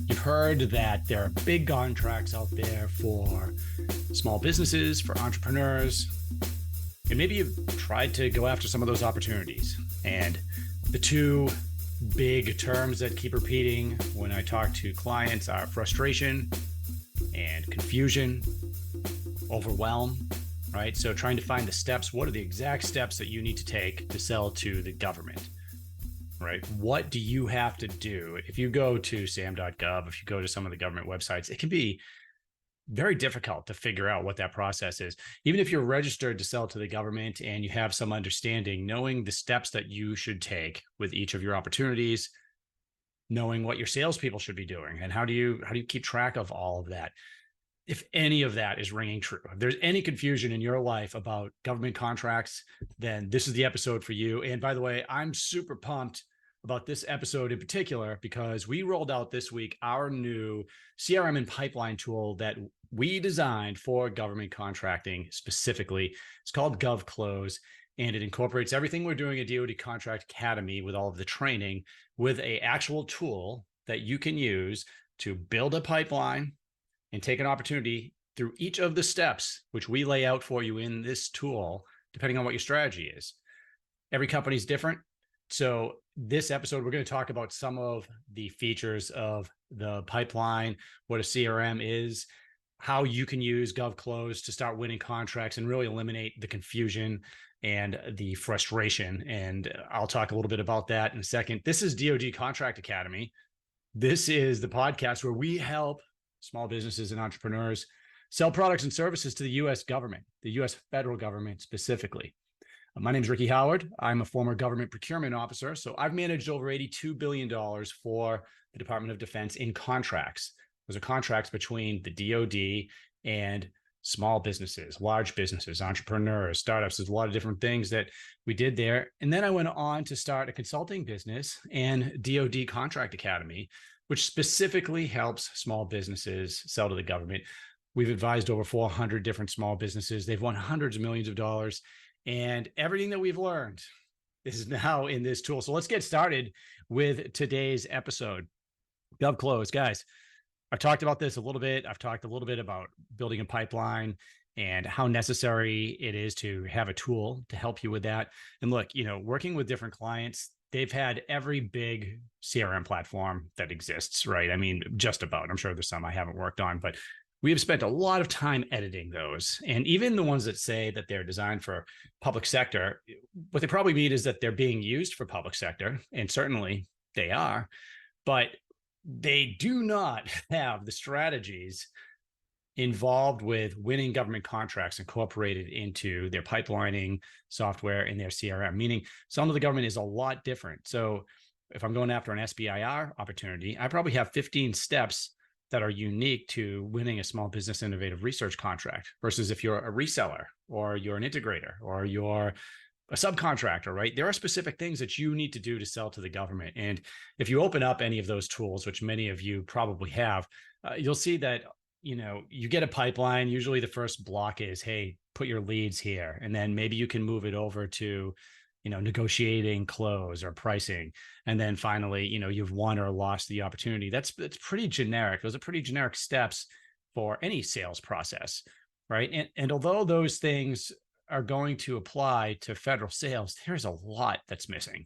You've heard that there are big contracts out there for small businesses, for entrepreneurs, and maybe you've tried to go after some of those opportunities. And the two big terms that keep repeating when I talk to clients are frustration and confusion, overwhelm, right? So trying to find the steps, what are the exact steps that you need to take to sell to the government? Right? What do you have to do? If you go to sam.gov, if you go to some of the government websites, it can be very difficult to figure out what that process is. Even if you're registered to sell to the government and you have some understanding, knowing the steps that you should take with each of your opportunities, knowing what your salespeople should be doing, and how do you keep track of all of that? If any of that is ringing true, if there's any confusion in your life about government contracts, then this is the episode for you. And by the way, I'm super pumped about this episode in particular because we rolled out this week our new CRM and pipeline tool that we designed for government contracting specifically. It's called GovClose, and it incorporates everything we're doing at DoD Contract Academy with all of the training with an actual tool that you can use to build a pipeline and take an opportunity through each of the steps, which we lay out for you in this tool, depending on what your strategy is. Every company is different. So this episode, we're going to talk about some of the features of the pipeline, what a CRM is, how you can use GovClose to start winning contracts and really eliminate the confusion and the frustration. And I'll talk a little bit about that in a second. This is DoD Contract Academy. This is the podcast where we help small businesses and entrepreneurs sell products and services to the U.S. government, the U.S. federal government specifically. My name is Ricky Howard. I'm a former government procurement officer, so I've managed over $82 billion for the Department of Defense in contracts. Those are contracts between the DoD and small businesses, large businesses, entrepreneurs, startups. There's a lot of different things that we did there. And then I went on to start a consulting business and DoD Contract Academy, which specifically helps small businesses sell to the government. We've advised over 400 different small businesses. They've won hundreds of millions of dollars. And everything that we've learned is now in this tool. So let's get started with today's episode. GovClose, guys, I've talked about this a little bit. I've talked a little bit about building a pipeline and how necessary it is to have a tool to help you with that. And look, working with different clients, they've had every big CRM platform that exists, right? I mean, just about. I'm sure there's some I haven't worked on, but we have spent a lot of time editing those. And even the ones that say that they're designed for public sector, what they probably mean is that they're being used for public sector, and certainly they are, but they do not have the strategies involved with winning government contracts incorporated into their pipelining software in their CRM, meaning some of the government is a lot different. So if I'm going after an SBIR opportunity, I probably have 15 steps that are unique to winning a small business innovative research contract versus if you're a reseller or you're an integrator or you're a subcontractor, right? There are specific things that you need to do to sell to the government. And if you open up any of those tools, which many of you probably have, you'll see that, you get a pipeline. Usually the first block is, hey, put your leads here. And then maybe you can move it over to negotiating close or pricing. And then finally, you've won or lost the opportunity. That's pretty generic. Those are pretty generic steps for any sales process, right? And although those things are going to apply to federal sales, there's a lot that's missing.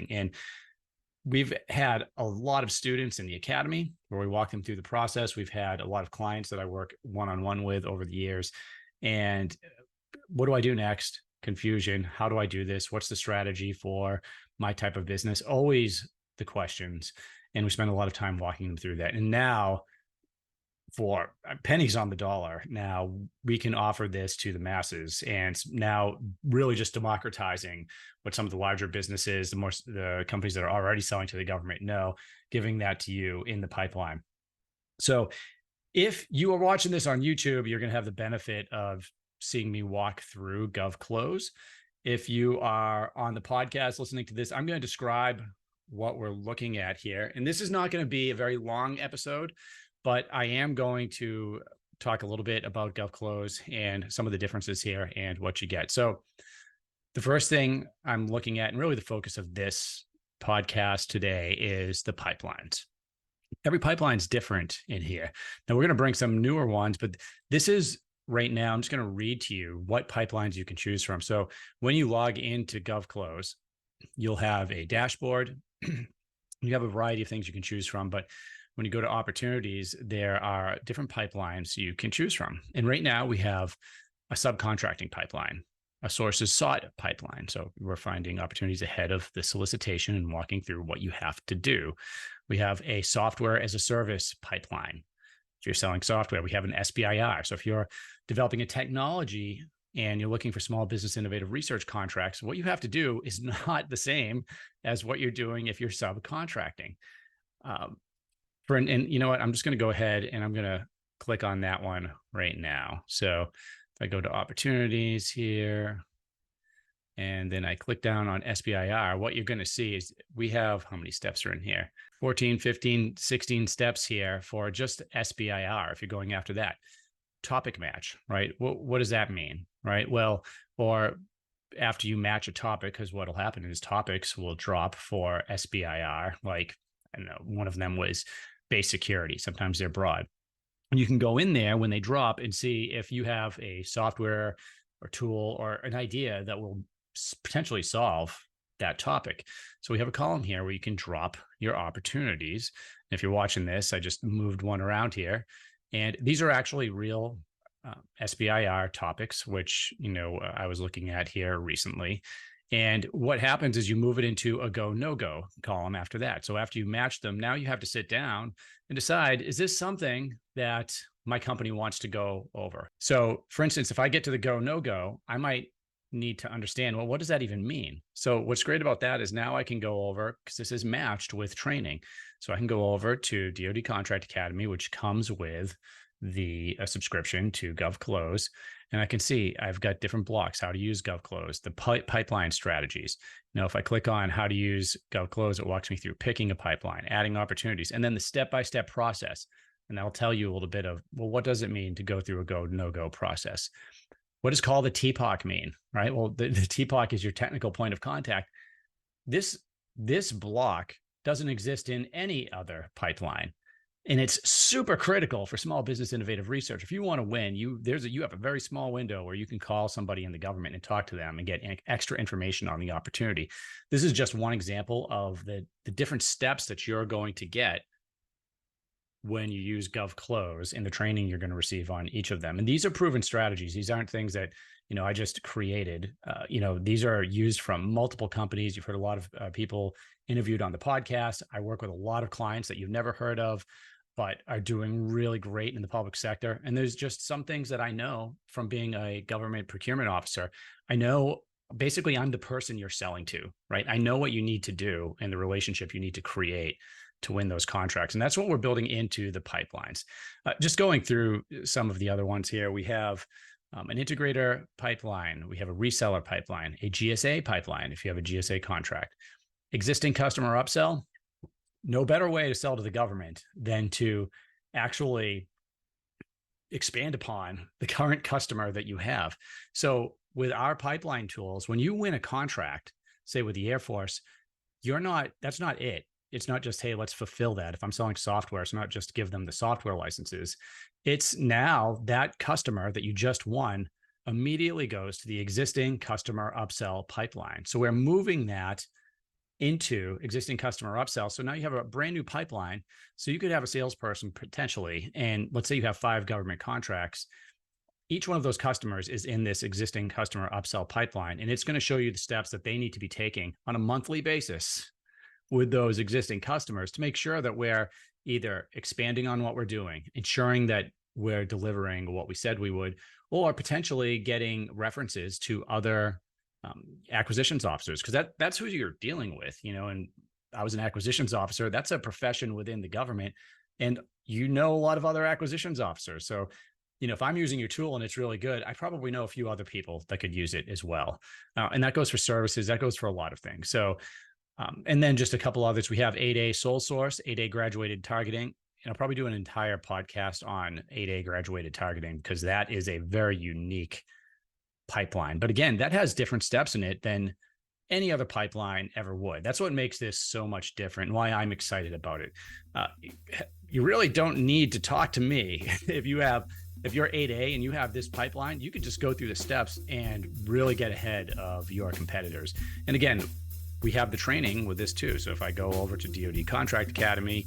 And we've had a lot of students in the academy where we walk them through the process. We've had a lot of clients that I work one-on-one with over the years. And what do I do next? Confusion. How do I do this? What's the strategy for my type of business? Always the questions. And we spend a lot of time walking them through that. And now, for pennies on the dollar, now we can offer this to the masses. And now really just democratizing what some of the larger businesses, the companies that are already selling to the government know, giving that to you in the pipeline. So if you are watching this on YouTube, you're going to have the benefit of seeing me walk through GovClose. If you are on the podcast listening to this, I'm going to describe what we're looking at here. And this is not going to be a very long episode, but I am going to talk a little bit about GovClose and some of the differences here and what you get. So the first thing I'm looking at, and really the focus of this podcast today, is the pipelines. every pipeline's different in here. Now we're going to bring some newer ones, but this is right now, I'm just going to read to you what pipelines you can choose from. So when you log into GovClose, you'll have a dashboard. You have a variety of things you can choose from, but when you go to opportunities, there are different pipelines you can choose from. And right now we have a subcontracting pipeline, a sources sought pipeline. So we're finding opportunities ahead of the solicitation and walking through what you have to do. We have a software as a service pipeline. If you're selling software, we have an SBIR. So if you're developing a technology and you're looking for small business innovative research contracts, what you have to do is not the same as what you're doing if you're subcontracting. And you know what, I'm just going to go ahead and I'm going to click on that one right now. So if I go to opportunities here, and then I click down on SBIR, what you're going to see is we have, how many steps are in here? 14, 15, 16 steps here for just SBIR if you're going after that. Topic match, right? What does that mean, right? Well, or after you match a topic, because what'll happen is topics will drop for SBIR. Like, I don't know, one of them was base security. Sometimes they're broad. And you can go in there when they drop and see if you have a software or tool or an idea that will potentially solve that topic. So we have a column here where you can drop your opportunities. And if you're watching this, I just moved one around here. And these are actually real SBIR topics, which, I was looking at here recently. And what happens is you move it into a go, no go column after that. So after you match them, now you have to sit down and decide, is this something that my company wants to go over? So for instance, if I get to the go, no go, I might need to understand, well, what does that even mean? So what's great about that is now I can go over, because this is matched with training. So I can go over to DoD Contract Academy, which comes with the subscription to GovClose. And I can see I've got different blocks, how to use GovClose, the pipeline strategies. Now, if I click on how to use GovClose, it walks me through picking a pipeline, adding opportunities, and then the step-by-step process. And that'll tell you a little bit of, well, what does it mean to go through a go, no-go process? What does call the TPOC mean, right? Well, the TPOC is your technical point of contact. This block doesn't exist in any other pipeline. And it's super critical for small business innovative research. If you want to win, you have a very small window where you can call somebody in the government and talk to them and get extra information on the opportunity. This is just one example of the different steps that you're going to get when you use GovClose in the training you're going to receive on each of them. And these are proven strategies. These aren't things that, I just created. These are used from multiple companies. You've heard a lot of people interviewed on the podcast. I work with a lot of clients that you've never heard of, but are doing really great in the public sector. And there's just some things that I know from being a government procurement officer. I know basically I'm the person you're selling to, right? I know what you need to do and the relationship you need to create to win those contracts. And that's what we're building into the pipelines. Just going through some of the other ones here, we have an integrator pipeline. We have a reseller pipeline, a GSA pipeline, if you have a GSA contract. Existing customer upsell, no better way to sell to the government than to actually expand upon the current customer that you have. So with our pipeline tools, when you win a contract, say with the Air Force, that's not it. It's not just, hey, let's fulfill that. If I'm selling software, it's not just give them the software licenses. It's now that customer that you just won immediately goes to the existing customer upsell pipeline. So we're moving that into existing customer upsell. So now you have a brand new pipeline. So you could have a salesperson potentially, and let's say you have 5 government contracts. Each one of those customers is in this existing customer upsell pipeline, and it's going to show you the steps that they need to be taking on a monthly basis with those existing customers to make sure that we're either expanding on what we're doing, ensuring that we're delivering what we said we would, or potentially getting references to other acquisitions officers, because that's who you're dealing with, and I was an acquisitions officer. That's a profession within the government, and a lot of other acquisitions officers. So, if I'm using your tool and it's really good, I probably know a few other people that could use it as well. And that goes for services, that goes for a lot of things. So, and then just a couple others. We have 8A sole source, 8A graduated targeting. And I'll probably do an entire podcast on 8A graduated targeting, because that is a very unique pipeline. But again, that has different steps in it than any other pipeline ever would. That's what makes this so much different and why I'm excited about it. You really don't need to talk to me. If you're 8A and you have this pipeline, you can just go through the steps and really get ahead of your competitors. And again, we have the training with this too. So if I go over to DoD Contract Academy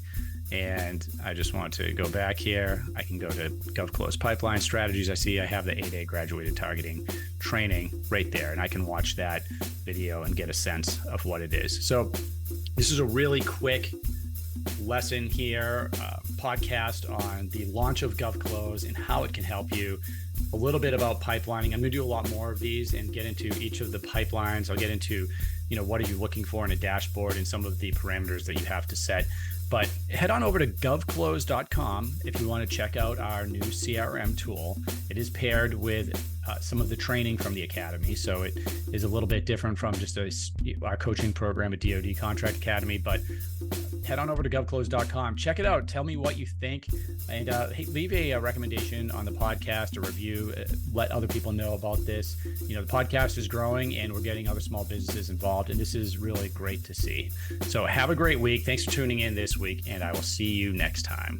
and I just want to go back here, I can go to GovClose Pipeline Strategies. I see I have the 8A graduated targeting training right there, and I can watch that video and get a sense of what it is. So this is a really quick lesson here, podcast on the launch of GovClose and how it can help you. A little bit about pipelining. I'm going to do a lot more of these and get into each of the pipelines. I'll get into, what are you looking for in a dashboard and some of the parameters that you have to set. But head on over to govclose.com if you want to check out our new CRM tool. It is paired with some of the training from the Academy. So it is a little bit different from just our coaching program at DoD Contract Academy. But head on over to govclose.com. Check it out. Tell me what you think. And hey, leave a recommendation on the podcast, a review. Let other people know about this. The podcast is growing and we're getting other small businesses involved. And this is really great to see. So have a great week. Thanks for tuning in this week. And I will see you next time.